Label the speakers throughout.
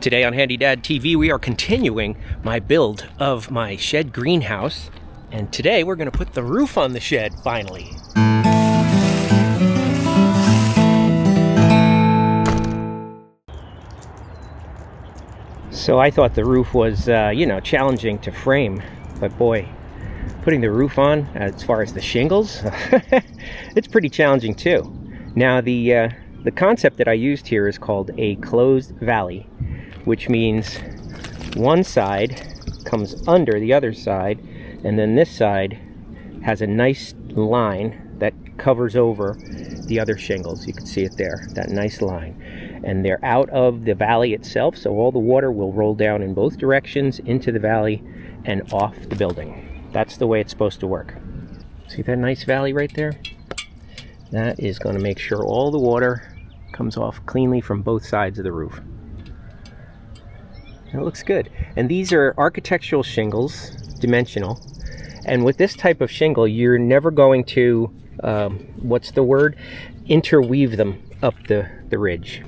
Speaker 1: Today on HandyDadTV, we are continuing my build of my shed greenhouse. And today we're going to put the roof on the shed, finally. So I thought the roof was, challenging to frame. But boy, putting the roof on, as far as the shingles, it's pretty challenging too. Now the concept that I used here is called a closed valley, which means one side comes under the other side, and then this side has a nice line that covers over the other shingles. You can see it there, that nice line. And they're out of the valley itself, so all the water will roll down in both directions into the valley and off the building. That's the way it's supposed to work. See that nice valley right there? That is going to make sure all the water comes off cleanly from both sides of the roof. It looks good. And these are architectural shingles, dimensional. And with this type of shingle, you're never going to, interweave them up the ridge.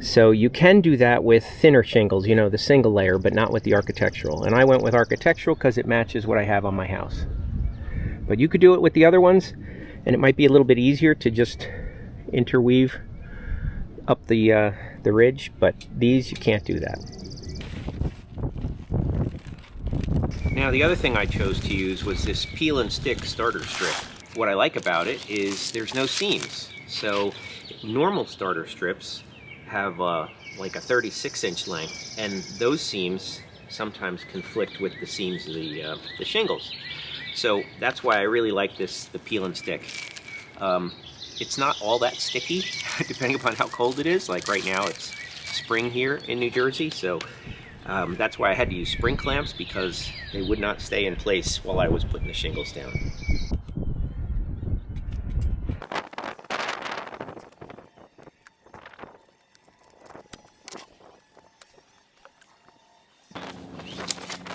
Speaker 1: So you can do that with thinner shingles, the single layer, but not with the architectural. And I went with architectural because it matches what I have on my house. But you could do it with the other ones, and it might be a little bit easier to just interweave up the ridge, but these you can't do that. Now the other thing I chose to use was this peel and stick starter strip. What I like about it is there's no seams. So normal starter strips have like a 36-inch length, and those seams sometimes conflict with the seams of the shingles. So that's why I really like the peel and stick. It's not all that sticky, depending upon how cold it is. Like right now it's spring here in New Jersey, so that's why I had to use spring clamps, because they would not stay in place while I was putting the shingles down.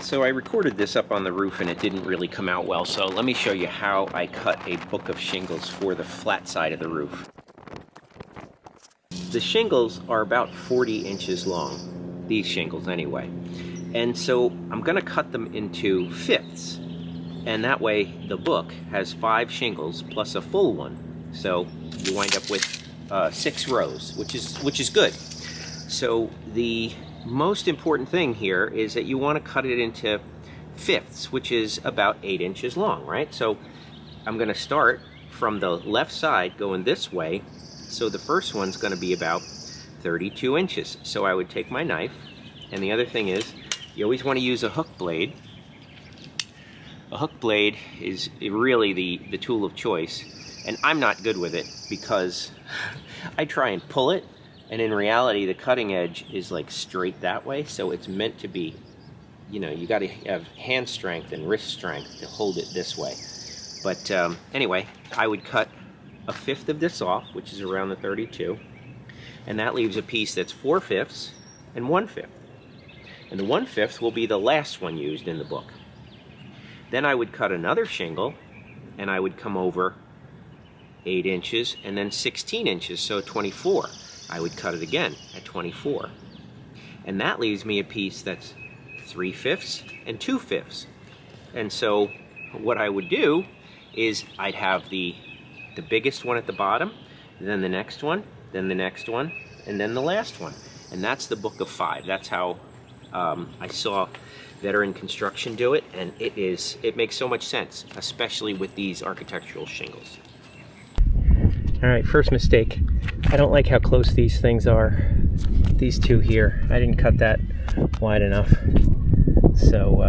Speaker 1: So I recorded this up on the roof and it didn't really come out well, so let me show you how I cut a book of shingles for the flat side of the roof. The shingles are about 40 inches long, these shingles anyway. And so I'm going to cut them into fifths, and that way the book has 5 shingles plus a full one. So you wind up with 6 rows, which is good. So the most important thing here is that you want to cut it into fifths, which is about 8 inches long, right? So I'm going to start from the left side going this way. So the first one's going to be about 32 inches. So I would take my knife, and the other thing is you always want to use a hook blade. A hook blade is really the tool of choice, and I'm not good with it because I try and pull it, and in reality the cutting edge is like straight that way, so it's meant to be, you got to have hand strength and wrist strength to hold it this way. But anyway, I would cut a fifth of this off, which is around the 32, and that leaves a piece that's 4/5 and 1/5. And the 1/5 will be the last one used in the book. Then I would cut another shingle, and I would come over 8 inches and then 16 inches, so 24. I would cut it again at 24. And that leaves me a piece that's 3/5 and 2/5. And so what I would do is I'd have the biggest one at the bottom, then the next one, then the next one, and then the last one. And that's the book of 5. That's how I saw veteran construction do it, and it makes so much sense, especially with these architectural shingles. All right, first mistake. I don't like how close these things are. These two here, I didn't cut that wide enough. So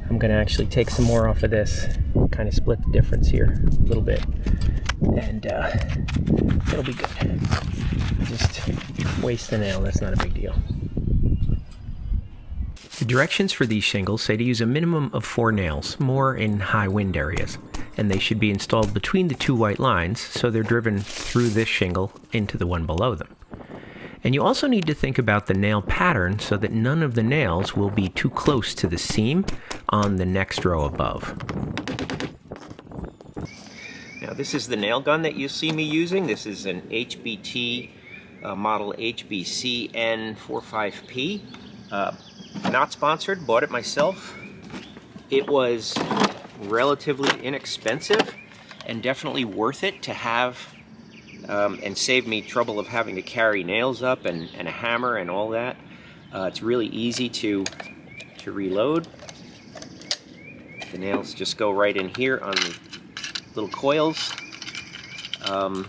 Speaker 1: I'm gonna actually take some more off of this, kind of split the difference here a little bit, and it'll be good. Just waste the nail, that's not a big deal. The directions for these shingles say to use a minimum of 4 nails, more in high wind areas, and they should be installed between the 2 white lines so they're driven through this shingle into the one below them. And you also need to think about the nail pattern so that none of the nails will be too close to the seam on the next row above. Now this is the nail gun that you see me using. This is an HBT model HBCN45P. Not sponsored, bought it myself. It was relatively inexpensive and definitely worth it to have, and save me trouble of having to carry nails up and a hammer and all that. It's really easy to reload. The nails just go right in here on the little coils. I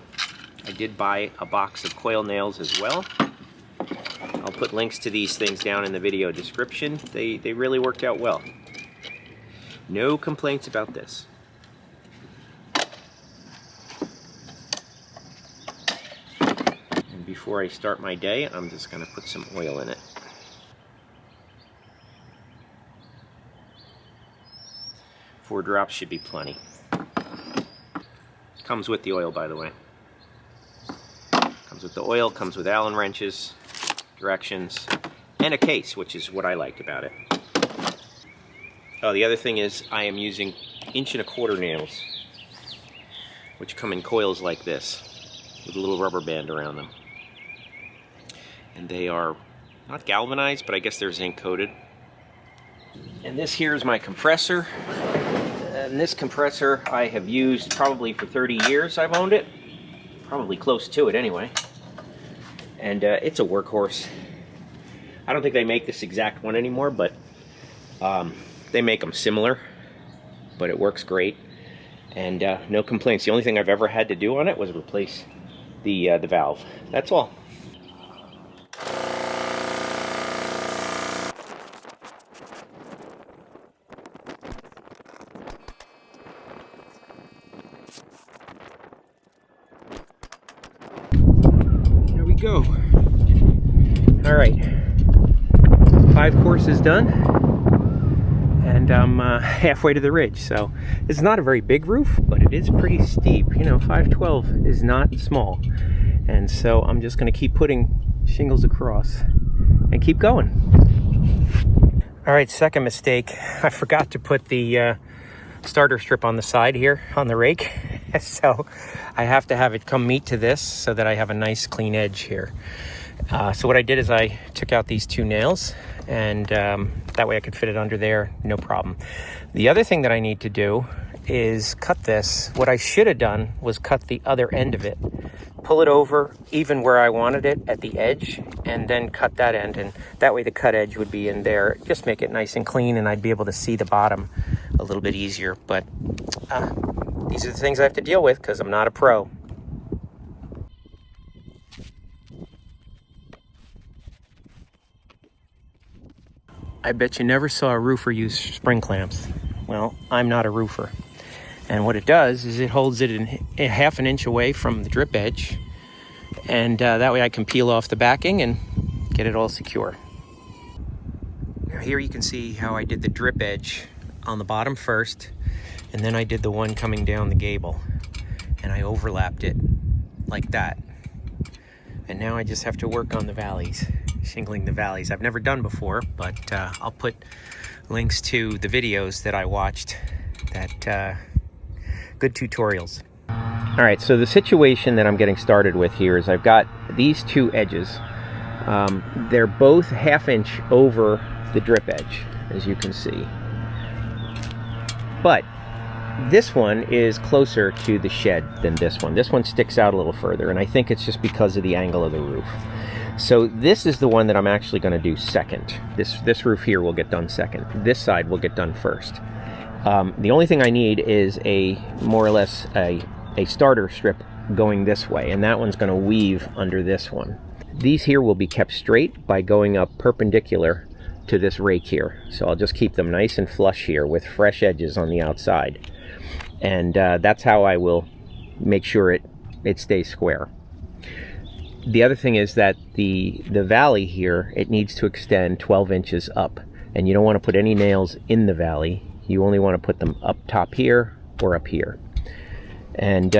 Speaker 1: did buy a box of coil nails as well. I'll put links to these things down in the video description. They really worked out well. No complaints about this. And before I start my day, I'm just going to put some oil in it. Four drops should be plenty. Comes with the oil, by the way. Comes with the oil, comes with Allen wrenches, directions, and a case, which is what I liked about it. Oh, the other thing is I am using 1¼ inch nails, which come in coils like this, with a little rubber band around them. And they are not galvanized, but I guess they're zinc coated. And this here is my compressor. And this compressor I have used probably for 30 years. I've owned it. Probably close to it anyway. And it's a workhorse. I don't think they make this exact one anymore, but they make them similar. But it works great. And no complaints. The only thing I've ever had to do on it was replace the valve. That's all. Go. All right, 5 courses done, and I'm halfway to the ridge. So it's not a very big roof, but it is pretty steep. You know, 512 is not small, and so I'm just going to keep putting shingles across and keep going. All right, second mistake. I forgot to put the starter strip on the side here on the rake. So I have to have it come meet to this so that I have a nice clean edge here. So what I did is I took out these 2 nails, and that way I could fit it under there, no problem. The other thing that I need to do is cut this. What I should have done was cut the other end of it, pull it over even where I wanted it at the edge, and then cut that end, and that way the cut edge would be in there. Just make it nice and clean, and I'd be able to see the bottom a little bit easier. But these are the things I have to deal with because I'm not a pro. I bet you never saw a roofer use spring clamps. Well, I'm not a roofer. And what it does is it holds it in ½ inch away from the drip edge. And that way I can peel off the backing and get it all secure. Now here you can see how I did the drip edge on the bottom first. And then I did the one coming down the gable. And I overlapped it like that. And now I just have to work on the valleys, shingling the valleys. I've never done before, but I'll put links to the videos that I watched, that good tutorials. All right, so the situation that I'm getting started with here is I've got these 2 edges. They're both ½ inch over the drip edge, as you can see. But this one is closer to the shed than this one. This one sticks out a little further, and I think it's just because of the angle of the roof. So this is the one that I'm actually going to do second. This roof here will get done second. This side will get done first. The only thing I need is more or less a starter strip going this way, and that one's going to weave under this one. These here will be kept straight by going up perpendicular to this rake here. So I'll just keep them nice and flush here with fresh edges on the outside. And that's how I will make sure it stays square. The other thing is that the valley here, it needs to extend 12 inches up. And you don't want to put any nails in the valley. You only want to put them up top here or up here. And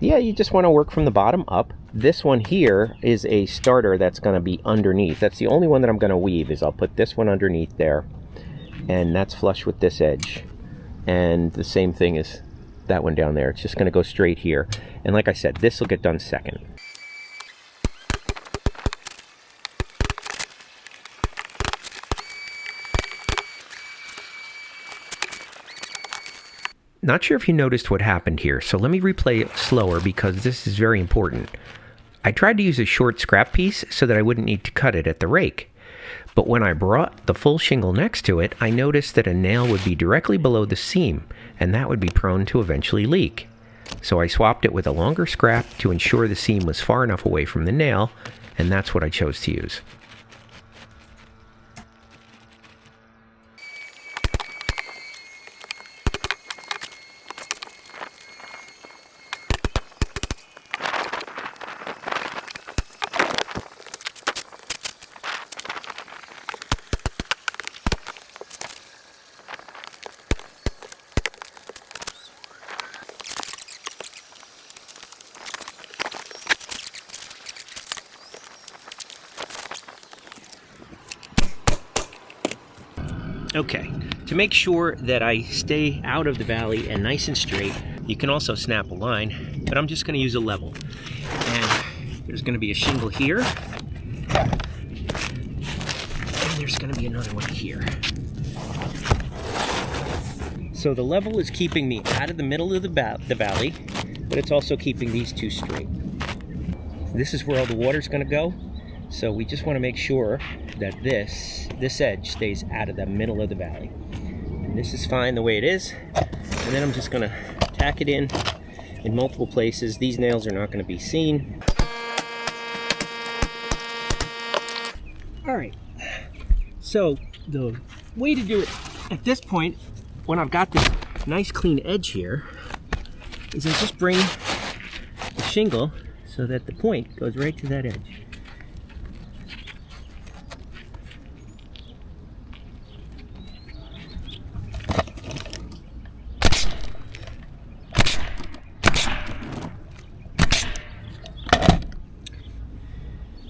Speaker 1: yeah, you just want to work from the bottom up. This one here is a starter that's going to be underneath. That's the only one that I'm going to weave, is I'll put this one underneath there. And that's flush with this edge. And the same thing is that one down there. It's just going to go straight here. And like I said, this will get done second. Not sure if you noticed what happened here, so let me replay it slower because this is very important. I tried to use a short scrap piece so that I wouldn't need to cut it at the rake. But when I brought the full shingle next to it, I noticed that a nail would be directly below the seam, and that would be prone to eventually leak. So I swapped it with a longer scrap to ensure the seam was far enough away from the nail, and that's what I chose to use. Okay, to make sure that I stay out of the valley and nice and straight, you can also snap a line, but I'm just going to use a level. And there's going to be a shingle here, and there's going to be another one here. So the level is keeping me out of the middle of the valley, but it's also keeping these two straight. This is where all the water's going to go, so we just want to make sure that this edge stays out of the middle of the valley. And this is fine the way it is. And then I'm just going to tack it in multiple places. These nails are not going to be seen. All right. So the way to do it at this point, when I've got this nice clean edge here, is I just bring the shingle so that the point goes right to that edge.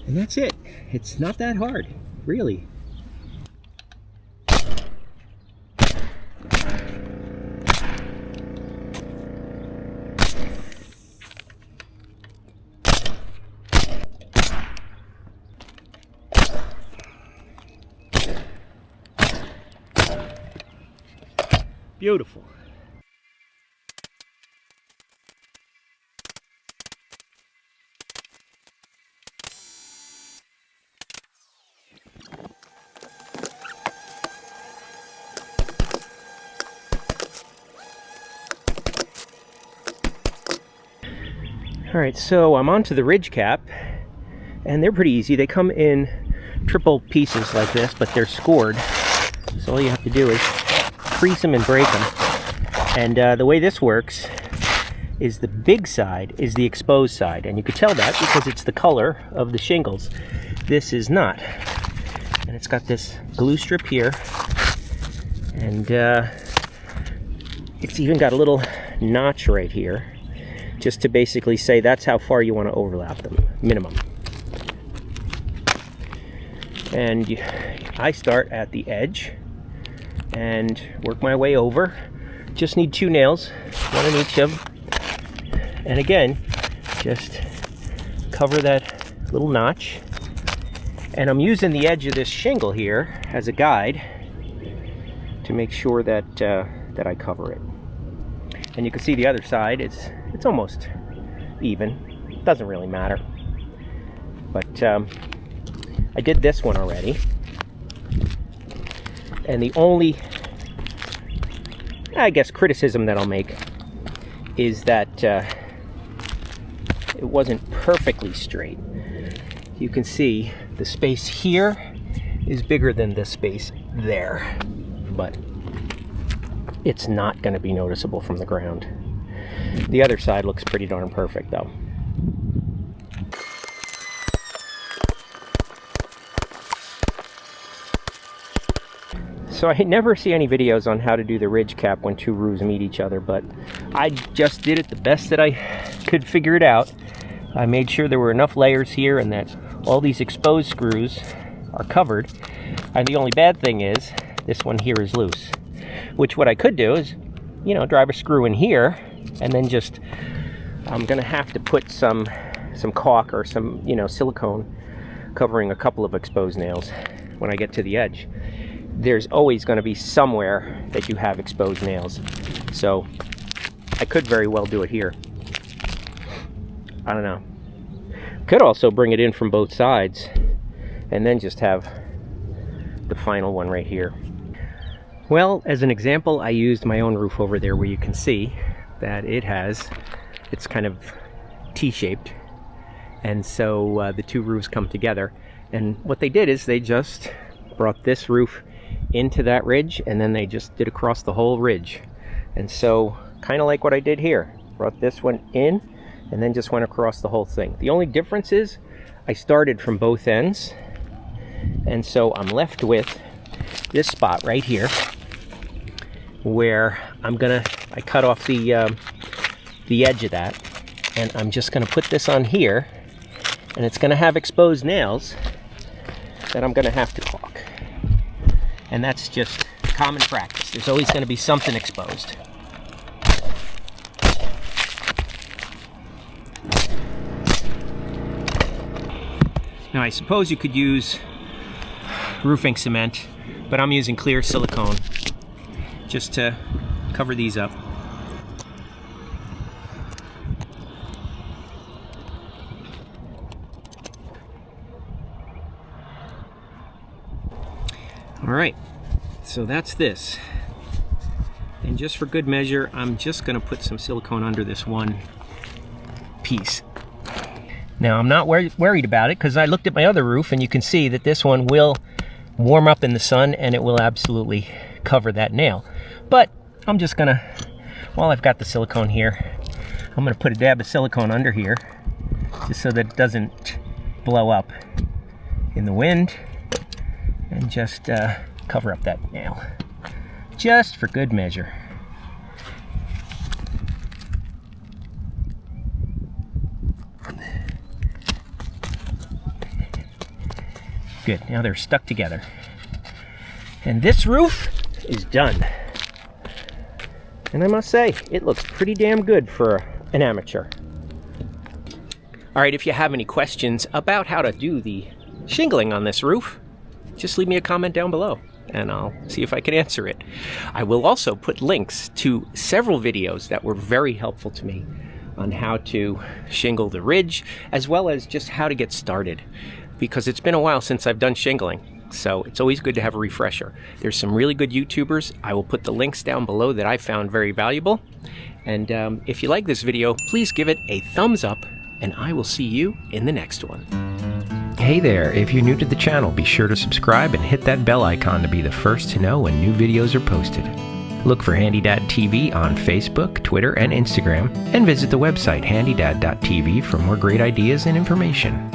Speaker 1: And that's it. It's not that hard, really. Beautiful. All right, so I'm onto the ridge cap, and they're pretty easy. They come in triple pieces like this, but they're scored. So all you have to do is crease them and break them. And the way this works is the big side is the exposed side, and you can tell that because it's the color of the shingles. This is not. And it's got this glue strip here, and it's even got a little notch right here, just to basically say that's how far you want to overlap them, minimum. And I start at the edge and work my way over. Just need 2 nails, one in each of them. And again, just cover that little notch. And I'm using the edge of this shingle here as a guide to make sure that that I cover it. And you can see the other side, it's almost even. Doesn't really matter. But I did this one already. And the only, I guess, criticism that I'll make is that it wasn't perfectly straight. You can see the space here is bigger than the space there, but it's not going to be noticeable from the ground. The other side looks pretty darn perfect though. So I never see any videos on how to do the ridge cap when 2 roofs meet each other, but I just did it the best that I could figure it out. I made sure there were enough layers here and that all these exposed screws are covered. And the only bad thing is this one here is loose, which what I could do is, you know, drive a screw in here and then just, I'm gonna have to put some caulk or some, you know, silicone covering a couple of exposed nails when I get to the edge. There's always going to be somewhere that you have exposed nails. So I could very well do it here. I don't know. Could also bring it in from both sides and then just have the final one right here. Well, as an example, I used my own roof over there where you can see that it's kind of T-shaped, and so the two roofs come together. And what they did is they just brought this roof into that ridge, and then they just did across the whole ridge. And so kind of like what I did here, brought this one in and then just went across the whole thing. The only difference is I started from both ends, and so I'm left with this spot right here where I cut off the edge of that, and I'm just gonna put this on here, and it's gonna have exposed nails that I'm gonna have to caulk. And that's just common practice. There's always gonna be something exposed. Now I suppose you could use roofing cement, but I'm using clear silicone just to cover these up. All right, so that's this. And just for good measure, I'm just gonna put some silicone under this one piece. Now I'm not worried about it because I looked at my other roof and you can see that this one will warm up in the sun and it will absolutely cover that nail. But I'm just gonna, while I've got the silicone here, I'm gonna put a dab of silicone under here just so that it doesn't blow up in the wind, and just cover up that nail, just for good measure. Good, now they're stuck together. And this roof is done. And I must say, it looks pretty damn good for an amateur. All right, if you have any questions about how to do the shingling on this roof, just leave me a comment down below and I'll see if I can answer it. I will also put links to several videos that were very helpful to me on how to shingle the ridge, as well as just how to get started, because it's been a while since I've done shingling, so it's always good to have a refresher. There's some really good YouTubers. I will put the links down below that I found very valuable. And if you like this video, please give it a thumbs up, and I will see you in the next one. Hey there, if you're new to the channel, be sure to subscribe and hit that bell icon to be the first to know when new videos are posted. Look for HandyDadTV on Facebook, Twitter, and Instagram, and visit the website HandyDad.tv for more great ideas and information.